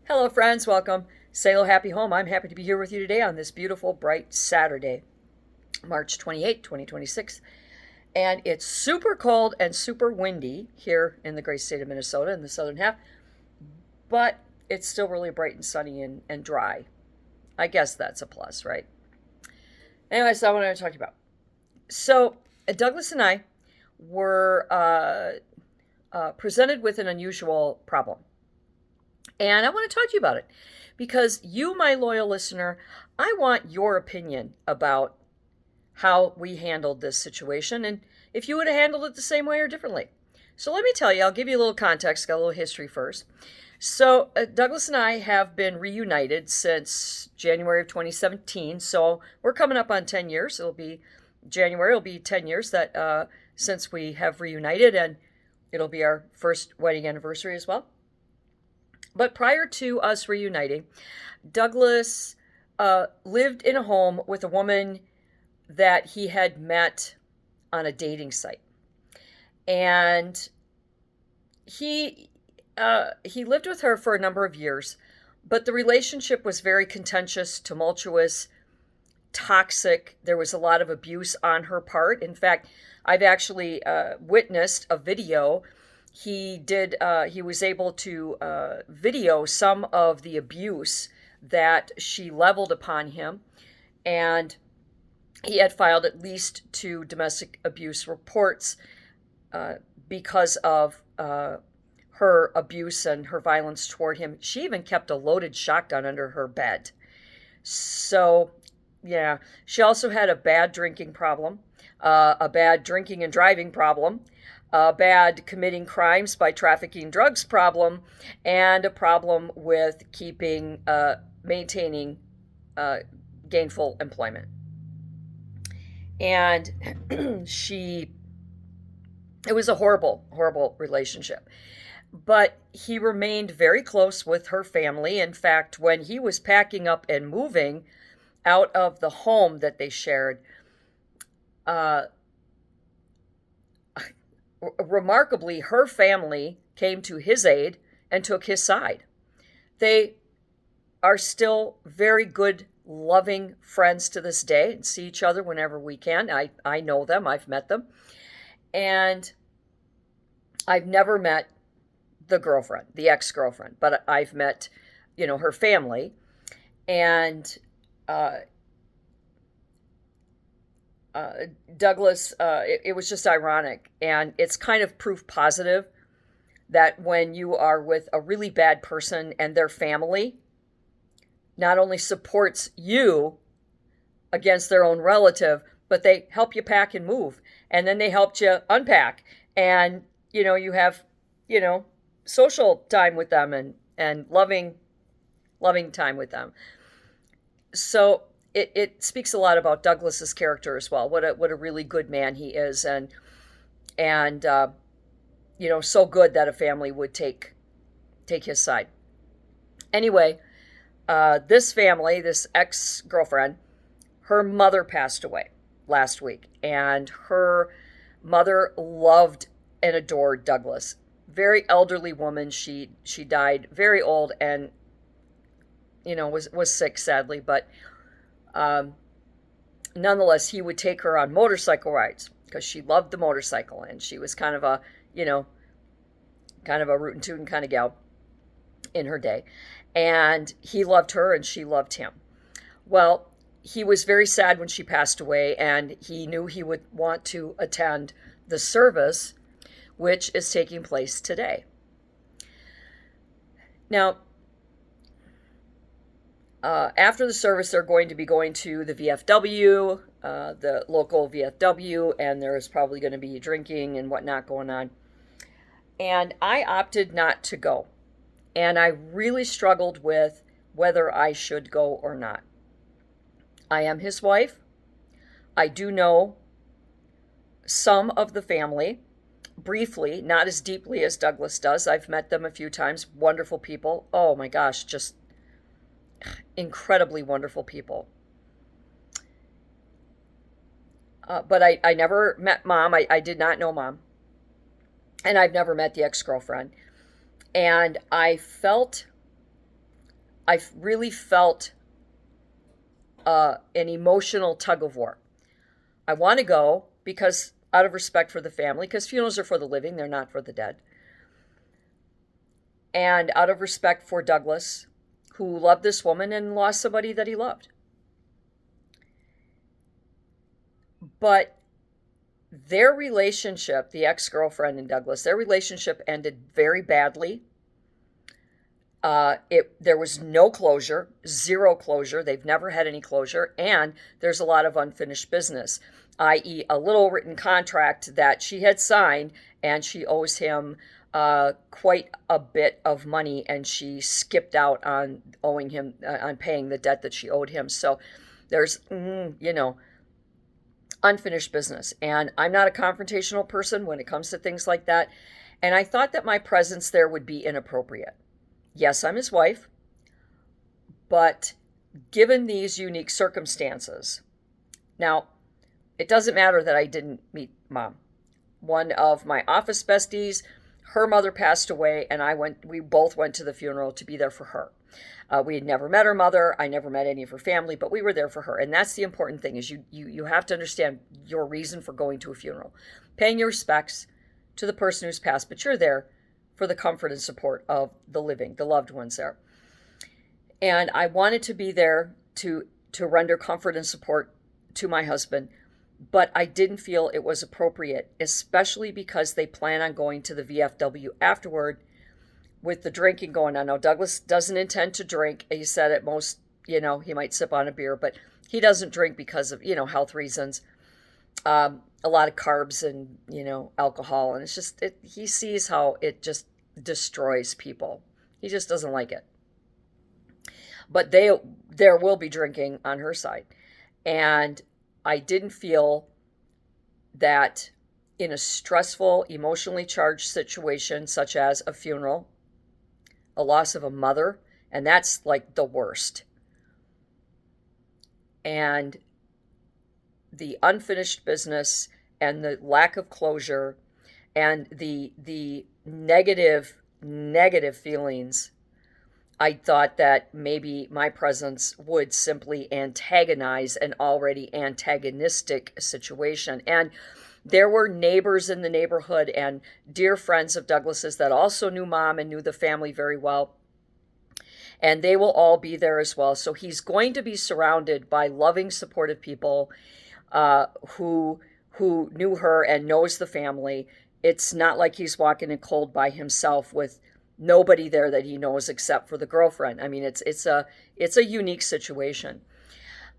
Hello, friends. Welcome. Say hello, happy home. I'm happy to be here with you today on this beautiful, bright Saturday, March 28, 2026. And it's super cold and super windy here in the great state of Minnesota in the southern half, but it's still really bright and sunny and dry. I guess that's a plus, right? Anyways, that's what I want to talk to you about. So, Douglas and I were presented with an unusual problem. And I want to talk to you about it because you, my loyal listener, I want your opinion about how we handled this situation and if you would have handled it the same way or differently. So let me tell you, I'll give you a little context, got a little history first. So Douglas and I have been reunited since January of 2017. So we're coming up on 10 years. January, it'll be 10 years that since we have reunited, and it'll be our first wedding anniversary as well. But prior to us reuniting, Douglas lived in a home with a woman that he had met on a dating site. And he lived with her for a number of years, but the relationship was very contentious, tumultuous, toxic. There was a lot of abuse on her part. In fact, I've actually witnessed a video. He was able to video some of the abuse that she leveled upon him, and he had filed at least 2 domestic abuse reports because of her abuse and her violence toward him. She even kept a loaded shotgun under her bed. So, yeah, she also had a bad drinking problem, a bad drinking and driving problem, a bad committing crimes by trafficking drugs problem, and a problem with maintaining gainful employment. And it was a horrible, horrible relationship. But he remained very close with her family. In fact, when he was packing up and moving out of the home that they shared, remarkably, her family came to his aid and took his side. They are still very good, loving friends to this day and see each other whenever we can. I know them, I've met them. And I've never met the girlfriend, the ex-girlfriend, but I've met, her family. And Douglas, it was just ironic. And it's kind of proof positive that when you are with a really bad person and their family not only supports you against their own relative, but they help you pack and move. And then they helped you unpack. And, you have, social time with them and loving time with them. So it speaks a lot about Douglas's character as well. What a really good man he is, and so good that a family would take his side. Anyway, this family, this ex-girlfriend, her mother passed away last week, and her mother loved and adored Douglas. Very elderly woman. She died very old and was sick, sadly, but nonetheless, he would take her on motorcycle rides because she loved the motorcycle, and she was kind of a rootin' tootin' kind of gal in her day. And he loved her and she loved him. Well, he was very sad when she passed away, and he knew he would want to attend the service, which is taking place today. Now, after the service, they're going to be going to the VFW, the local VFW, and there's probably going to be drinking and whatnot going on. And I opted not to go. And I really struggled with whether I should go or not. I am his wife. I do know some of the family, briefly, not as deeply as Douglas does. I've met them a few times. Wonderful people. Oh my gosh, just incredibly wonderful people. But I never met Mom. I did not know Mom. And I've never met the ex-girlfriend. And I felt I really felt an emotional tug of war. I want to go because out of respect for the family, because funerals are for the living, they're not for the dead. And out of respect for Douglas, who loved this woman and lost somebody that he loved. But their relationship, the ex-girlfriend and Douglas, their relationship ended very badly. There was no closure, zero closure. They've never had any closure. And there's a lot of unfinished business, i.e. a little written contract that she had signed, and she owes him quite a bit of money, and she skipped out on owing him, on paying the debt that she owed him. So there's, unfinished business. And I'm not a confrontational person when it comes to things like that. And I thought that my presence there would be inappropriate. Yes, I'm his wife, but given these unique circumstances, now, it doesn't matter that I didn't meet Mom. One of my office besties, her mother passed away, and we both went to the funeral to be there for her. We had never met her mother. I never met any of her family, but we were there for her. And that's the important thing, is you have to understand your reason for going to a funeral. Paying your respects to the person who's passed, but you're there for the comfort and support of the living, the loved ones there. And I wanted to be there to render comfort and support to my husband, but I didn't feel it was appropriate, especially because they plan on going to the VFW afterward with the drinking going on. Now, Douglas doesn't intend to drink. He said at most, he might sip on a beer, but he doesn't drink because of, health reasons. A lot of carbs and, alcohol. And it's just, he sees how it just destroys people. He just doesn't like it. But there will be drinking on her side. And I didn't feel that in a stressful, emotionally charged situation, such as a funeral, a loss of a mother, and that's like the worst. And the unfinished business and the lack of closure and the negative feelings, I thought that maybe my presence would simply antagonize an already antagonistic situation. And there were neighbors in the neighborhood and dear friends of Douglas's that also knew Mom and knew the family very well. And they will all be there as well. So he's going to be surrounded by loving, supportive people who knew her and knows the family. It's not like he's walking in cold by himself with nobody there that he knows except for the girlfriend. I mean, it's a unique situation.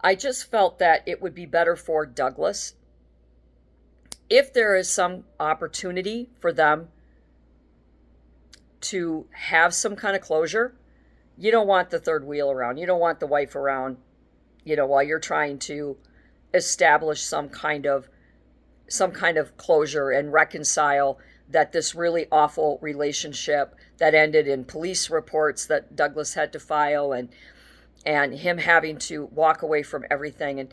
I just felt that it would be better for Douglas if there is some opportunity for them to have some kind of closure. You don't want the third wheel around. You don't want the wife around, while you're trying to establish some kind of closure and reconcile that this really awful relationship that ended in police reports that Douglas had to file and him having to walk away from everything.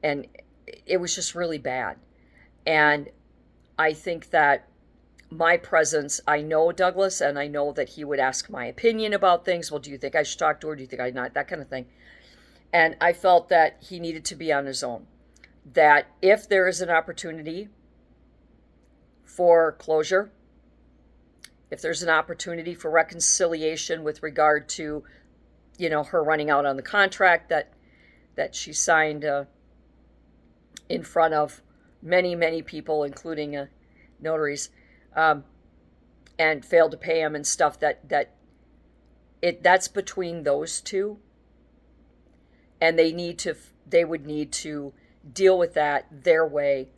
And it was just really bad. And I think that my presence, I know Douglas, and I know that he would ask my opinion about things. Well, do you think I should talk to her? Do you think I not? That kind of thing. And I felt that he needed to be on his own. That if there is an opportunity for closure, if there's an opportunity for reconciliation with regard to, her running out on the contract that she signed in front of many people, including notaries, and failed to pay him and stuff, that's between those two, and they would need to deal with that their way.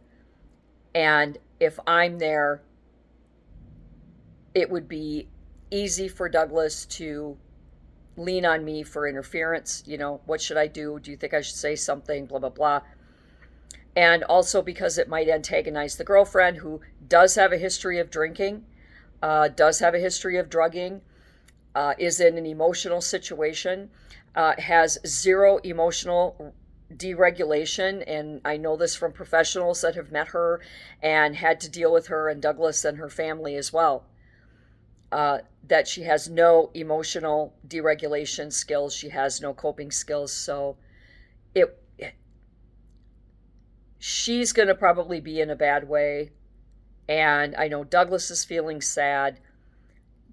And if I'm there, it would be easy for Douglas to lean on me for interference. What should I do? Do you think I should say something? Blah, blah, blah. And also because it might antagonize the girlfriend, who does have a history of drinking, does have a history of drugging, is in an emotional situation, has zero emotional deregulation. And I know this from professionals that have met her and had to deal with her and Douglas and her family as well. that she has no emotional deregulation skills, she has no coping skills. So it she's going to probably be in a bad way. And I know Douglas is feeling sad.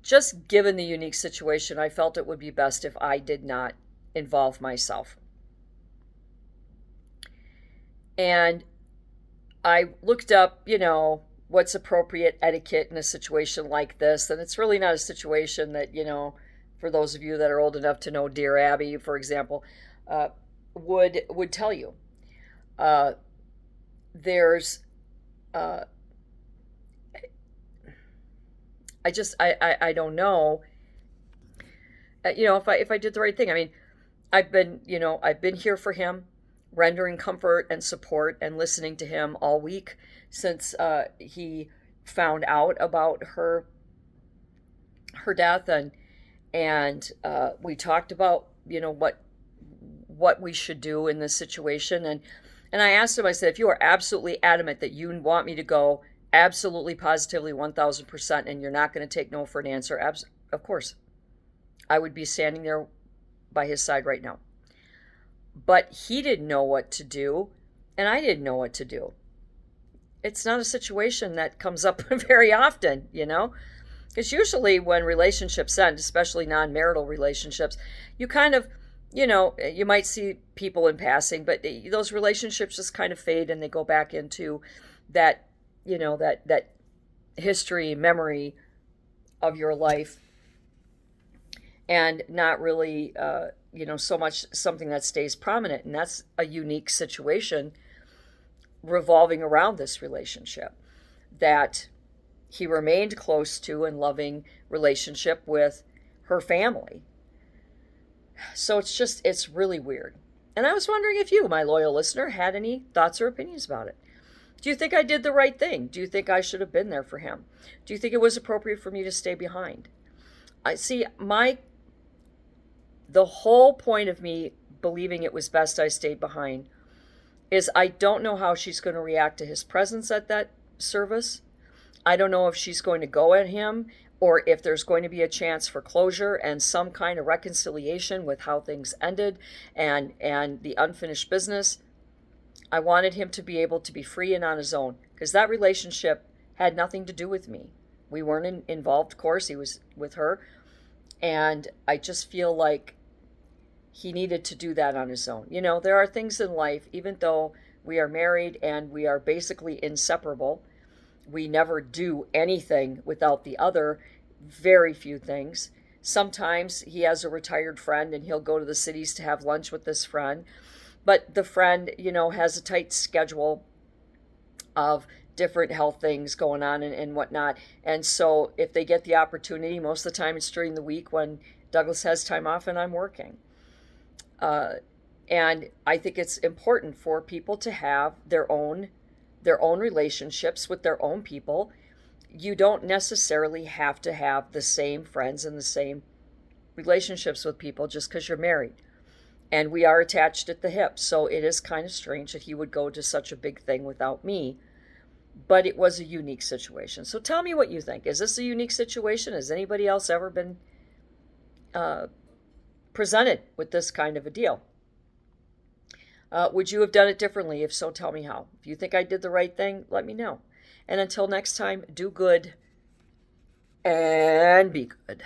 Just given the unique situation, I felt it would be best if I did not involve myself. And I looked up, what's appropriate etiquette in a situation like this. And it's really not a situation that, for those of you that are old enough to know Dear Abby, for example, would tell you. There's, I don't know, if I did the right thing. I mean, I've been here for him, rendering comfort and support and listening to him all week since he found out about her death, and we talked about what we should do in this situation, and I asked him. I said, if you are absolutely adamant that you want me to go, absolutely, positively, 1,000%, and you're not going to take no for an answer, of course, I would be standing there by his side right now. But he didn't know what to do, and I didn't know what to do. It's not a situation that comes up very often, because usually when relationships end, especially non-marital relationships, you kind of, you might see people in passing, but those relationships just kind of fade and they go back into that, that history, memory of your life, and not really, so much something that stays prominent. And that's a unique situation revolving around this relationship that he remained close to and loving relationship with her family. So it's really weird. And I was wondering if you, my loyal listener, had any thoughts or opinions about it. Do you think I did the right thing? Do you think I should have been there for him? Do you think it was appropriate for me to stay behind? The whole point of me believing it was best I stayed behind is I don't know how she's going to react to his presence at that service. I don't know if she's going to go at him or if there's going to be a chance for closure and some kind of reconciliation with how things ended and the unfinished business. I wanted him to be able to be free and on his own, because that relationship had nothing to do with me. We weren't involved, of course. He was with her. And I just feel like he needed to do that on his own. There are things in life, even though we are married and we are basically inseparable, we never do anything without the other, very few things. Sometimes he has a retired friend and he'll go to the cities to have lunch with this friend. But the friend, has a tight schedule of different health things going on and whatnot. And so if they get the opportunity, most of the time it's during the week when Douglas has time off and I'm working. And I think it's important for people to have their own relationships with their own people. You don't necessarily have to have the same friends and the same relationships with people just because you're married. And we are attached at the hip, so it is kind of strange that he would go to such a big thing without me. But it was a unique situation. So tell me what you think. Is this a unique situation? Has anybody else ever been presented with this kind of a deal? Would you have done it differently? If so, tell me how. If you think I did the right thing, let me know. And until next time, do good and be good.